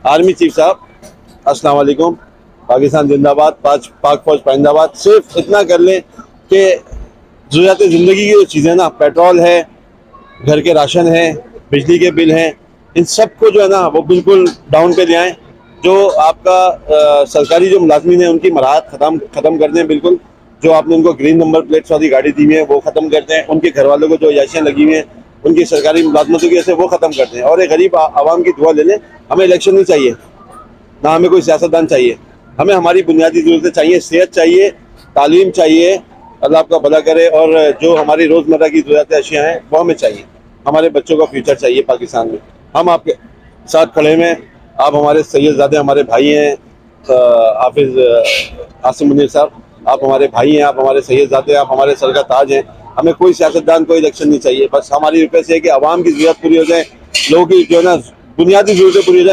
Army chief साहब, अस्सलाम वालेकुम। पाकिस्तान जिंदाबाद, पाक फौज पाइंदाबाद। सिर्फ इतना कर लें कि ज़रूरियात ज़िंदगी की जो चीज़ें ना, पेट्रोल है, घर के राशन है, बिजली के बिल हैं, इन सब को जो है ना वो बिल्कुल डाउन पे ले आएँ। जो आपका सरकारी जो मुलाजमीन है उनकी मराहत ख़त्म कर दें बिल्कुल। जो आपने उनको ग्रीन नंबर प्लेट्स वाली गाड़ी दी हुई है वो ख़त्म कर दें। उनके घर वालों को जो याशियाँ लगी हुई हैं उनकी सरकारी मुलाजमतों की वजह से वो ख़त्म कर दें। और एक गरीब आवाम की दुआ ले लें। हमें इलेक्शन नहीं चाहिए, ना हमें कोई सियासतदान चाहिए। हमें हमारी बुनियादी ज़रूरतें चाहिए, सेहत चाहिए, तालीम चाहिए, अल्लाह आपका भला करे। और जो हमारी रोज़मर्रा की ज़रूरत अशिया हैं वो हमें चाहिए। हमारे बच्चों का फ्यूचर चाहिए पाकिस्तान में। हम आपके साथ खड़े हैं। आप हमारे सैयदज़ादे, हमारे भाई हैं। हाफिज़ आसिम मुनीर साहब, आप हमारे भाई हैं, आप हमारे सैयदज़ादे, आप हमारे सर का ताज हैं। हमें कोई सियासतदान, कोई इलेक्शन नहीं चाहिए। बस हमारी रिक्वेस्ट है कि आवाम की ज़रूरत पूरी हो जाए, लोगों की जो है ना बुनियादी ज़रूरतें पूरी हो जाए।